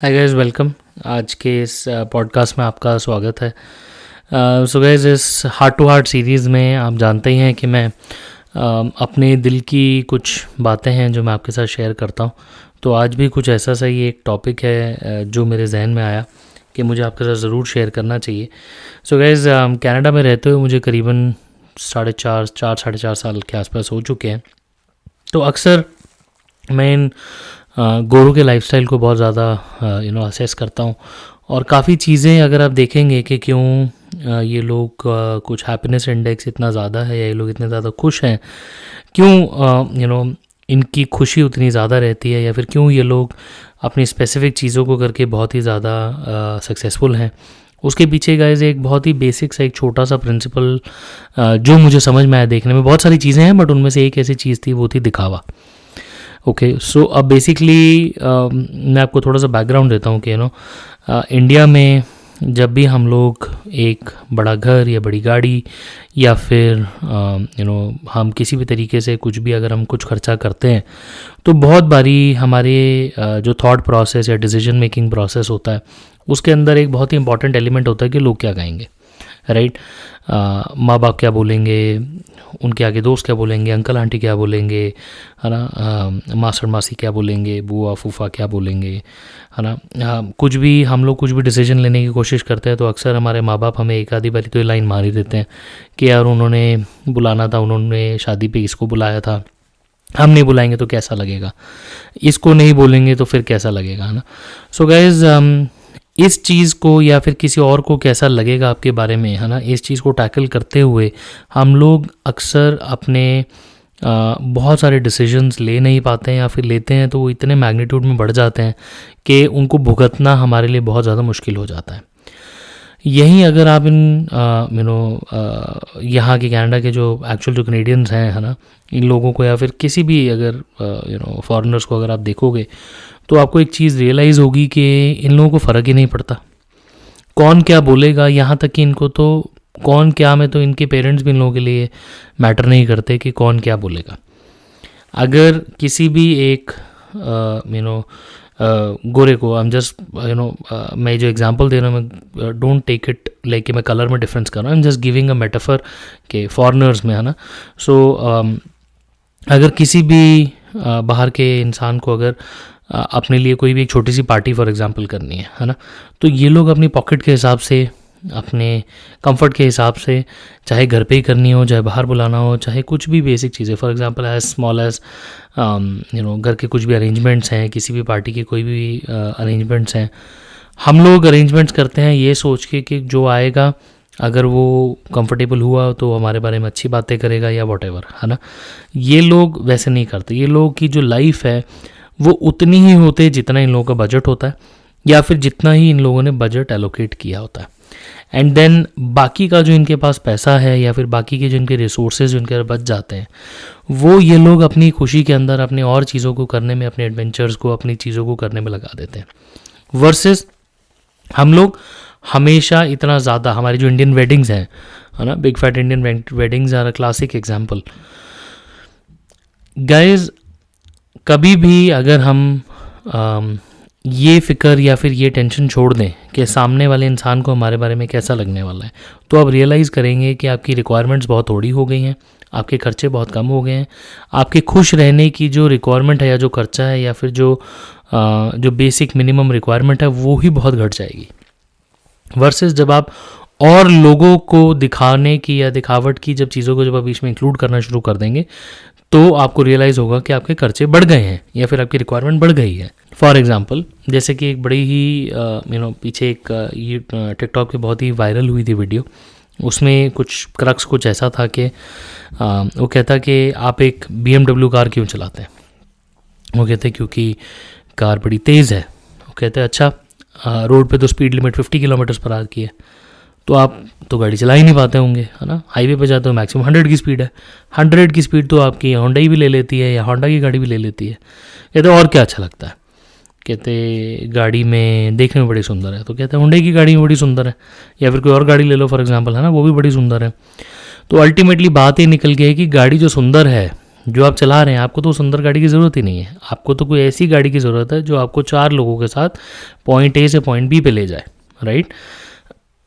Hi guys, welcome. आज के इस पॉडकास्ट में आपका स्वागत है। सो गाइस, इस हार्ट टू हार्ट सीरीज़ में आप जानते ही हैं कि मैं अपने दिल की कुछ बातें हैं जो मैं आपके साथ शेयर करता हूं। तो आज भी कुछ ऐसा सा ही एक टॉपिक है जो मेरे जहन में आया कि मुझे आपके साथ ज़रूर शेयर करना चाहिए। सो गाइस, कनाडा में रहते हुए मुझे करीबन साढ़े चार साल के आसपास हो चुके हैं। तो अक्सर मैं इन गोरों के लाइफस्टाइल को बहुत ज़्यादा असेस करता हूँ। और काफ़ी चीज़ें अगर आप देखेंगे कि क्यों ये लोग कुछ हैप्पीनेस इंडेक्स इतना ज़्यादा है या ये लोग इतने ज़्यादा खुश हैं, क्यों इनकी खुशी उतनी ज़्यादा रहती है, या फिर क्यों ये लोग अपनी स्पेसिफिक चीज़ों को करके बहुत ही ज़्यादा सक्सेसफुल हैं। उसके पीछे गाइस एक बहुत ही बेसिक सा एक छोटा सा प्रिंसिपल जो मुझे समझ में आया। देखने में बहुत सारी चीज़ें हैं बट उनमें से एक ऐसी चीज़ थी, वो थी दिखावा। ओके, सो अब बेसिकली मैं आपको थोड़ा सा बैकग्राउंड देता हूँ कि इंडिया में जब भी हम लोग एक बड़ा घर या बड़ी गाड़ी या फिर हम किसी भी तरीके से कुछ भी अगर हम कुछ खर्चा करते हैं, तो बहुत बारी हमारे जो थॉट प्रोसेस या डिसीजन मेकिंग प्रोसेस होता है उसके अंदर एक बहुत ही इंपॉर्टेंट एलिमेंट होता है कि लोग क्या कहेंगे, राइट। माँ बाप क्या बोलेंगे, उनके आगे दोस्त क्या बोलेंगे, अंकल आंटी क्या बोलेंगे, है ना, मास्टर मासी क्या बोलेंगे, बुआ फूफा क्या बोलेंगे, है ना। कुछ भी हम लोग कुछ भी डिसीजन लेने की कोशिश करते हैं तो अक्सर हमारे माँ बाप हमें एक आधी बारी तो ये लाइन मार ही देते हैं कि यार उन्होंने बुलाना था, उन्होंने शादी पे इसको बुलाया था, हम नहीं बुलाएंगे तो कैसा लगेगा, इसको नहीं बोलेंगे तो फिर कैसा लगेगा, है ना। सो गाइज, इस चीज़ को या फिर किसी और को कैसा लगेगा आपके बारे में, है ना, इस चीज़ को टैकल करते हुए हम लोग अक्सर अपने बहुत सारे डिसीजंस ले नहीं पाते हैं, या फिर लेते हैं तो वो इतने मैग्नीट्यूड में बढ़ जाते हैं कि उनको भुगतना हमारे लिए बहुत ज़्यादा मुश्किल हो जाता है। यहीं अगर आप इन यहाँ के कनाडा के जो एक्चुअल जो कनेडियंस हैं, है ना, इन लोगों को या फिर किसी भी अगर फॉरेनर्स को अगर आप देखोगे तो आपको एक चीज़ रियलाइज़ होगी कि इन लोगों को फ़र्क ही नहीं पड़ता कौन क्या बोलेगा। यहाँ तक कि इनको तो कौन क्या में तो इनके पेरेंट्स भी इन लोगों के लिए मैटर नहीं करते कि कौन क्या बोलेगा। अगर किसी भी एक गोरे को हम जस्ट मैं जो एग्जांपल दे रहा हूँ, मैं डोंट टेक इट लाइक कि मैं कलर में डिफरेंस कर रहा हूँ, I am just giving a metaphor के फॉरेनर्स में, है ना। सो अगर किसी भी बाहर के इंसान को अगर अपने लिए कोई भी एक छोटी सी पार्टी फॉर एग्जांपल करनी है ना, तो ये लोग अपनी पॉकेट के हिसाब से, अपने कंफर्ट के हिसाब से, चाहे घर पे ही करनी हो, चाहे बाहर बुलाना हो, चाहे कुछ भी बेसिक चीज़ें, for example as small as घर के कुछ भी अरेंजमेंट्स हैं, किसी भी पार्टी के कोई भी अरेंजमेंट्स हैं, हम लोग अरेंजमेंट्स करते हैं ये सोच के कि जो आएगा अगर वो कंफर्टेबल हुआ तो हमारे बारे में अच्छी बातें करेगा या वॉटेवर, है ना। ये लोग वैसे नहीं करते। ये लोग की जो लाइफ है वो उतनी ही होती है जितना इन लोगों का बजट होता है, या फिर जितना ही इन लोगों ने बजट एलोकेट किया होता है। एंड देन बाकी का जो इनके पास पैसा है या फिर बाकी के जो इनके रिसोर्सेज जो इनके बच जाते हैं, वो ये लोग अपनी खुशी के अंदर अपने और चीज़ों को करने में, अपने एडवेंचर्स को, अपनी चीज़ों को करने में लगा देते हैं। वर्सेस हम लोग हमेशा इतना ज़्यादा, हमारी जो इंडियन वेडिंग्स हैं, है ना, big fat Indian weddings are a classic example. Guys, कभी भी अगर हम ये फ़िक्र या फिर ये टेंशन छोड़ दें कि सामने वाले इंसान को हमारे बारे में कैसा लगने वाला है, तो आप रियलाइज़ करेंगे कि आपकी रिक्वायरमेंट्स बहुत थोड़ी हो गई हैं, आपके खर्चे बहुत कम हो गए हैं। आपके खुश रहने की जो रिक्वायरमेंट है या जो खर्चा है या फिर जो बेसिक मिनिमम रिक्वायरमेंट है वो ही बहुत घट जाएगी। वर्सेस जब आप और लोगों को दिखाने की या दिखावट की जब चीज़ों को जब आप बीच में इंक्लूड करना शुरू कर देंगे तो आपको रियलाइज़ होगा कि आपके खर्चे बढ़ गए हैं या फिर आपकी रिक्वायरमेंट बढ़ गई है। फॉर एग्जांपल, जैसे कि एक बड़ी ही पीछे एक ये टिकटॉक पे बहुत ही वायरल हुई थी वीडियो, उसमें कुछ क्रक्स कुछ ऐसा था कि वो कहता कि आप एक BMW कार क्यों चलाते हैं। वो कहते क्योंकि कार बड़ी तेज़ है। वो कहते अच्छा, रोड पे तो speed limit 50 kilometre per hour की है, तो आप तो गाड़ी चला ही नहीं पाते होंगे, है ना। हाईवे पे जाते हो मैक्सिमम 100 की स्पीड है, 100 की स्पीड तो आपकी होंडा भी ले लेती है या होंडा की गाड़ी भी ले लेती है। कहते और क्या अच्छा लगता है, कहते गाड़ी में देखने में बड़ी सुंदर है, तो कहते हैं होंडा की गाड़ी में बड़ी सुंदर है, या फिर कोई और गाड़ी ले लो फॉर एग्जांपल, है ना, वो भी बड़ी सुंदर है। तो अल्टीमेटली बात ये निकल गई है कि गाड़ी जो सुंदर है जो आप चला रहे हैं, आपको तो सुंदर गाड़ी की ज़रूरत ही नहीं है, आपको तो कोई ऐसी गाड़ी की ज़रूरत है जो आपको 4 लोगों के साथ पॉइंट ए से पॉइंट बी पे ले जाए, राइट।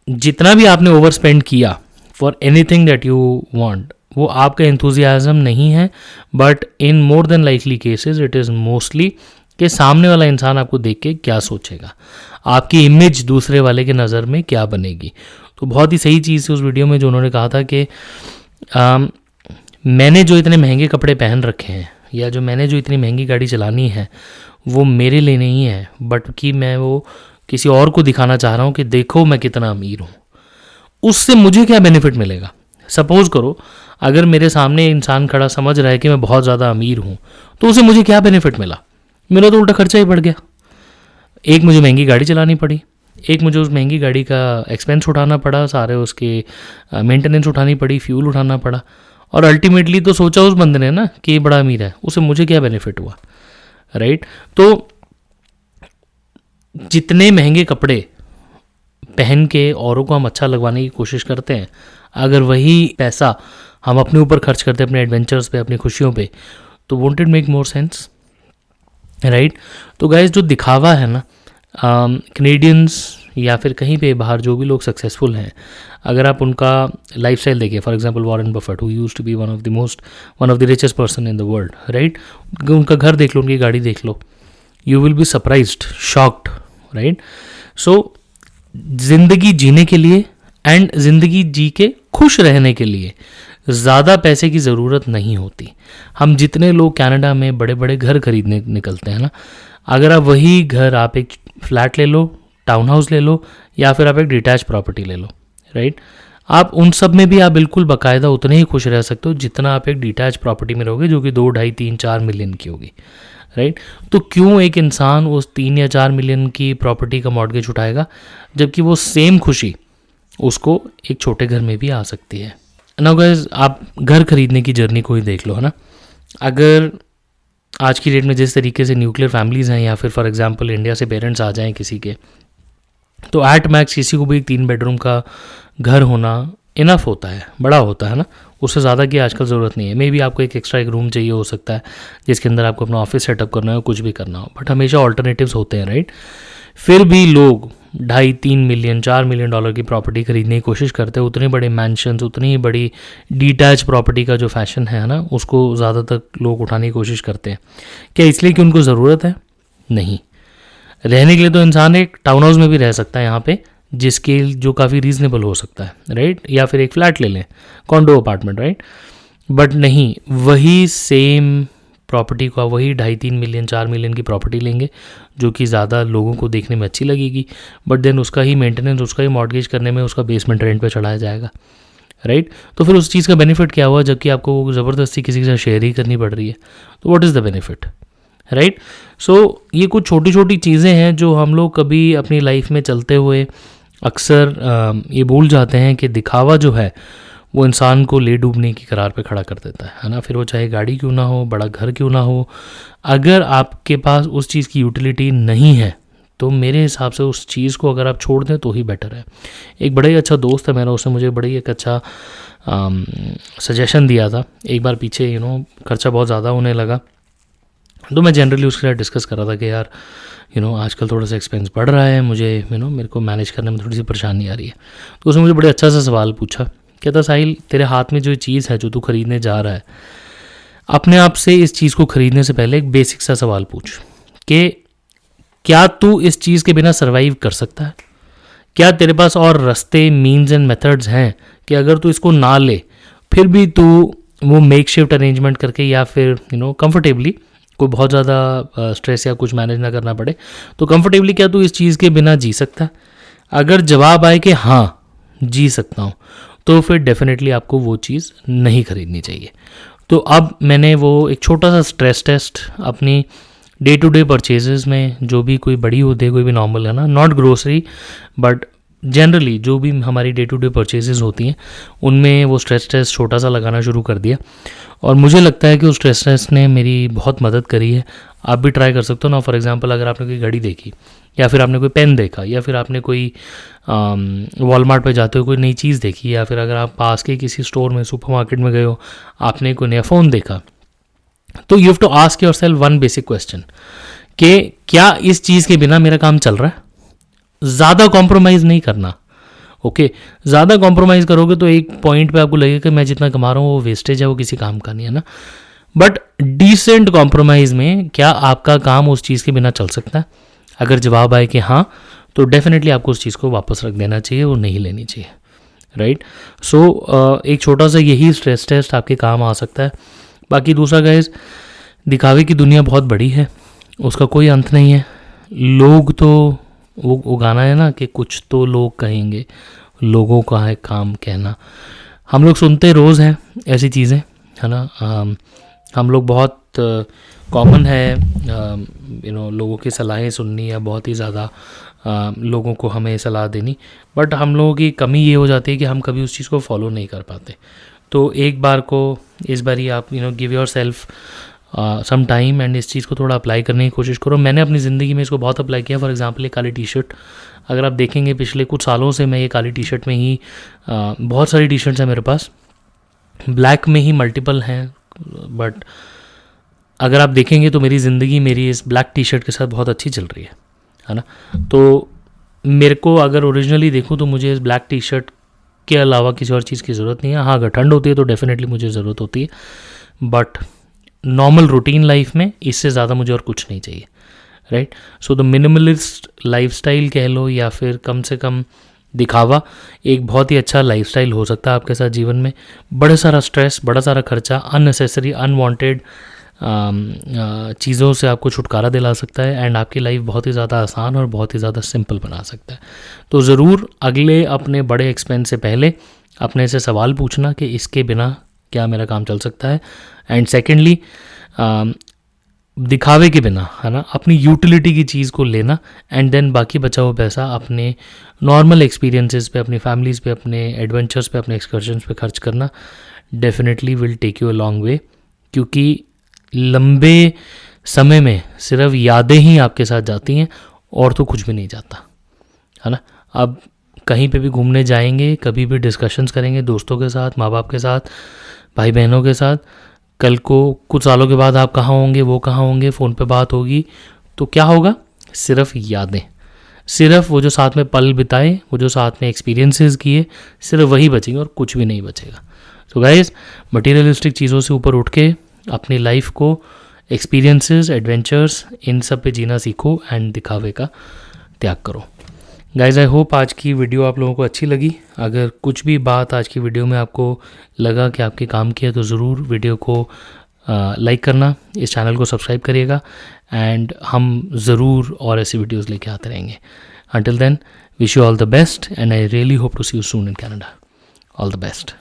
जितना भी आपने ओवर स्पेंड किया for anything that you want, वो आपका एंथुजियाज्म नहीं है, but in more than likely cases it is mostly कि सामने वाला इंसान आपको देख के क्या सोचेगा, आपकी इमेज दूसरे वाले के नज़र में क्या बनेगी। तो बहुत ही सही चीज़ थी उस वीडियो में जो उन्होंने कहा था कि मैंने जो इतने महंगे कपड़े पहन रखे हैं या जो मैंने जो इतनी महंगी गाड़ी चलानी है वो मेरे लिए नहीं है, बट कि मैं वो किसी और को दिखाना चाह रहा हूँ कि देखो मैं कितना अमीर हूँ। उससे मुझे क्या बेनिफिट मिलेगा? सपोज करो अगर मेरे सामने इंसान खड़ा समझ रहा है कि मैं बहुत ज़्यादा अमीर हूँ, तो उसे मुझे क्या बेनिफिट मिला? मेरा तो उल्टा खर्चा ही बढ़ गया। एक मुझे महंगी गाड़ी चलानी पड़ी, एक मुझे उस महंगी गाड़ी का एक्सपेंस उठाना पड़ा, सारे उसके मेंटेनेंस उठानी पड़ी, फ्यूल उठाना पड़ा, और अल्टीमेटली तो सोचा उस बंदे ने ना कि ये बड़ा अमीर है, उसे मुझे क्या बेनिफिट हुआ, राइट। तो जितने महंगे कपड़े पहन के औरों को हम अच्छा लगवाने की कोशिश करते हैं, अगर वही पैसा हम अपने ऊपर खर्च करते हैं, अपने एडवेंचर्स पे, अपनी खुशियों पे, तो won't it make more sense, right. तो गाइस जो दिखावा है ना, कैनेडियंस या फिर कहीं पे बाहर जो भी लोग सक्सेसफुल हैं, अगर आप उनका लाइफस्टाइल देखिए, for example Warren Buffett who used to be one of the richest person in the world, right. उनका घर देख लो, उनकी गाड़ी देख लो, you will be surprised, shocked, right. So ज़िंदगी जीने के लिए एंड ज़िंदगी जी के खुश रहने के लिए ज़्यादा पैसे की ज़रूरत नहीं होती। हम जितने लोग कनाडा में बड़े बड़े घर खरीदने निकलते हैं ना, अगर आप वही घर, आप एक फ्लैट ले लो, टाउन हाउस ले लो, या फिर आप एक डिटैच प्रॉपर्टी ले लो, राइट, आप उन सब में भी आप बिल्कुल बाकायदा उतने ही खुश रह सकते हो जितना आप एक डिटैच प्रॉपर्टी में रहोगे जो कि 2, 2.5, 3, 4 मिलियन की होगी, राइट। तो क्यों एक इंसान उस 3 या 4 मिलियन की प्रॉपर्टी का मॉर्गेज उठाएगा, जबकि वो सेम खुशी उसको एक छोटे घर में भी आ सकती है। नाउ गाइस, आप घर खरीदने की जर्नी को ही देख लो, है ना। अगर आज की डेट में जिस तरीके से न्यूक्लियर फैमिलीज़ हैं, या फिर फॉर एग्जांपल इंडिया से पेरेंट्स आ जाएं किसी के, तो एट मैक्स किसी को भी एक 3 बेडरूम का घर होना इनफ होता है, बड़ा होता है ना। उससे ज़्यादा की आजकल ज़रूरत नहीं है। मे भी आपको एक एक्स्ट्रा एक रूम चाहिए हो सकता है जिसके अंदर आपको अपना ऑफिस सेटअप करना हो, कुछ भी करना हो, बट हमेशा ऑल्टरनेटिव्स होते हैं, राइट। फिर भी लोग 2.5, 3 मिलियन, 4 मिलियन डॉलर की प्रॉपर्टी खरीदने की कोशिश करते हैं। उतने बड़े मैंशंस, उतनी बड़ी डिटैच प्रॉपर्टी का जो फैशन है ना, उसको ज़्यादातर लोग उठाने की कोशिश करते हैं। क्या इसलिए कि उनको ज़रूरत है? नहीं। रहने के लिए तो इंसान एक टाउन हाउस में भी रह सकता है यहाँ पे, जिसके जो काफ़ी रीज़नेबल हो सकता है, राइट, या फिर एक फ्लैट ले लें, कॉन्डो अपार्टमेंट, राइट। बट नहीं, वही सेम प्रॉपर्टी को वही 2.5, 3 मिलियन, 4 मिलियन की प्रॉपर्टी लेंगे जो कि ज़्यादा लोगों को देखने में अच्छी लगेगी, बट देन उसका ही मेंटेनेंस, उसका ही मॉर्गेज करने में उसका बेसमेंट रेंट पे चढ़ाया जाएगा, राइट। तो फिर उस चीज़ का बेनिफिट क्या हुआ, जबकि आपको ज़बरदस्ती किसी के साथ शेयर ही करनी पड़ रही है, तो what is the benefit, right. So ये कुछ छोटी छोटी चीज़ें हैं जो हम लोग कभी अपनी लाइफ में चलते हुए अक्सर ये भूल जाते हैं कि दिखावा जो है वो इंसान को ले डूबने की कगार पे खड़ा कर देता है ना। फिर वो चाहे गाड़ी क्यों ना हो, बड़ा घर क्यों ना हो, अगर आपके पास उस चीज़ की यूटिलिटी नहीं है तो मेरे हिसाब से उस चीज़ को अगर आप छोड़ दें तो ही बेटर है। एक बड़ा ही अच्छा दोस्त है मेरा, उसने मुझे बड़ा ही एक अच्छा सजेशन दिया था एक बार पीछे, खर्चा बहुत ज़्यादा होने लगा, तो मैं जनरली उसके साथ डिस्कस कर रहा था कि यार आजकल थोड़ा सा एक्सपेंस बढ़ रहा है, मुझे मेरे को मैनेज करने में थोड़ी सी परेशानी आ रही है। तो उसने मुझे बड़े अच्छा सा सवाल पूछा, कहता साहिल, तेरे हाथ में जो चीज़ है जो तू खरीदने जा रहा है, अपने आप से इस चीज़ को खरीदने से पहले एक बेसिक सा सवाल पूछ कि क्या तू इस चीज़ के बिना सर्वाइव कर सकता है? क्या तेरे पास और रास्ते, मीन्स एंड मेथड्स हैं कि अगर तू इसको ना ले फिर भी तू वो मेक शिफ्ट अरेंजमेंट करके या फिर कंफर्टेबली, कोई बहुत ज़्यादा स्ट्रेस या कुछ मैनेज ना करना पड़े, तो कंफर्टेबली क्या तू इस चीज़ के बिना जी सकता है? अगर जवाब आए कि हाँ जी सकता हूँ, तो फिर डेफिनेटली आपको वो चीज़ नहीं खरीदनी चाहिए। तो अब मैंने वो एक छोटा सा स्ट्रेस टेस्ट अपनी डे टू डे परचेजेस में, जो भी कोई बड़ी होती है कोई भी नॉर्मल है ना, नॉट ग्रोसरी बट जनरली जो भी हमारी डे टू डे परचेजेस होती हैं उनमें वो स्ट्रेस टेस्ट छोटा सा लगाना शुरू कर दिया, और मुझे लगता है कि उस स्ट्रेस टेस्ट ने मेरी बहुत मदद करी है। आप भी ट्राई कर सकते हो ना। फॉर एग्जांपल, अगर आपने कोई घड़ी देखी, या फिर आपने कोई पेन देखा, या फिर आपने कोई वॉलमार्ट पे जाते हो कोई नई चीज़ देखी, या फिर अगर आप पास के किसी स्टोर में, सुपरमार्केट में गए हो, आपने कोई नया फ़ोन देखा, तो you have to ask yourself one basic question कि क्या इस चीज़ के बिना मेरा काम चल रहा है. ज़्यादा कॉम्प्रोमाइज़ नहीं करना. ओके, ज़्यादा कॉम्प्रोमाइज़ करोगे तो एक पॉइंट पे आपको लगेगा कि मैं जितना कमा रहा हूँ वो वेस्टेज है, वो किसी काम का नहीं है ना. बट डिसेंट कॉम्प्रोमाइज़ में क्या आपका काम उस चीज़ के बिना चल सकता है? अगर जवाब आए कि हाँ, तो डेफिनेटली आपको उस चीज़ को वापस रख देना चाहिए, वो नहीं लेनी चाहिए. राइट. सो एक छोटा सा यही स्ट्रेस टेस्ट आपके काम आ सकता है. बाकी दूसरा गाइस, दिखावे की दुनिया बहुत बड़ी है, उसका कोई अंत नहीं है. लोग तो वो गाना है ना कि कुछ तो लोग कहेंगे, लोगों का है काम कहना. हम लोग सुनते रोज़ हैं ऐसी चीज़ें, है ना. हम लोग बहुत कॉमन है लोगों की सलाहें सुननी या बहुत ही ज़्यादा लोगों को हमें सलाह देनी. बट हम लोगों की कमी ये हो जाती है कि हम कभी उस चीज़ को फॉलो नहीं कर पाते. तो एक बार को इस बार ही आप give yourself some time and इस चीज़ को थोड़ा अप्लाई करने की कोशिश करो. मैंने अपनी ज़िंदगी में इसको बहुत अप्लाई किया. फॉर एग्जांपल, ये काली टी शर्ट, अगर आप देखेंगे पिछले कुछ सालों से मैं ये काली टी शर्ट में ही बहुत सारी टी शर्ट्स हैं मेरे पास, ब्लैक में ही मल्टीपल हैं. बट अगर आप देखेंगे तो मेरी ज़िंदगी मेरी इस ब्लैक टी शर्ट के साथ बहुत अच्छी चल रही है ना. तो मेरे को अगर ओरिजिनली देखूँ तो मुझे इस ब्लैक टी शर्ट के अलावा किसी और चीज़ की ज़रूरत नहीं है. हाँ, अगर ठंड होती है तो डेफिनेटली मुझे ज़रूरत होती है. बट नॉर्मल रूटीन लाइफ में इससे ज़्यादा मुझे और कुछ नहीं चाहिए. Right. So the minimalist lifestyle कह लो या फिर कम से कम दिखावा एक बहुत ही अच्छा लाइफस्टाइल हो सकता है आपके साथ जीवन में. बड़ा सारा स्ट्रेस, बड़ा सारा खर्चा, अननेसेसरी अनवांटेड चीज़ों से आपको छुटकारा दिला सकता है एंड आपकी लाइफ बहुत ही ज़्यादा आसान और बहुत ही ज़्यादा सिंपल बना सकता है. तो ज़रूर अगले अपने बड़े एक्सपेंस से पहले अपने से सवाल पूछना कि इसके बिना क्या मेरा काम चल सकता है. एंड सेकेंडली, दिखावे के बिना, है ना, अपनी यूटिलिटी की चीज़ को लेना एंड देन बाकी बचा हुआ पैसा अपने नॉर्मल एक्सपीरियंसेस पे, अपनी फैमिलीज़ पे, अपने एडवेंचर्स पे, अपने एक्सकर्शंस पे खर्च करना definitely will take you a long way. क्योंकि लंबे समय में सिर्फ यादें ही आपके साथ जाती हैं और तो कुछ भी नहीं जाता, है ना. अब कहीं पे भी घूमने जाएंगे, कभी भी डिस्कशंस करेंगे दोस्तों के साथ, माँ बाप के साथ, भाई बहनों के साथ, कल को कुछ सालों के बाद आप कहाँ होंगे, वो कहाँ होंगे, फ़ोन पे बात होगी तो क्या होगा? सिर्फ यादें, सिर्फ वो जो साथ में पल बिताए, वो जो साथ में एक्सपीरियंसेस किए, सिर्फ वही बचेंगे और कुछ भी नहीं बचेगा. तो गाइस, मटीरियलिस्टिक चीज़ों से ऊपर उठ के अपनी लाइफ को एक्सपीरियंसेस, एडवेंचर्स, इन सब पे जीना सीखो एंड दिखावे का त्याग करो. गाइज, आई होप आज की वीडियो आप लोगों को अच्छी लगी. अगर कुछ भी बात आज की वीडियो में आपको लगा कि आपके काम की है तो ज़रूर वीडियो को लाइक करना, इस चैनल को सब्सक्राइब करिएगा एंड हम ज़रूर और ऐसी वीडियोस लेके आते रहेंगे. Until then, wish you all the best and I really hope to see you soon in Canada. All the best.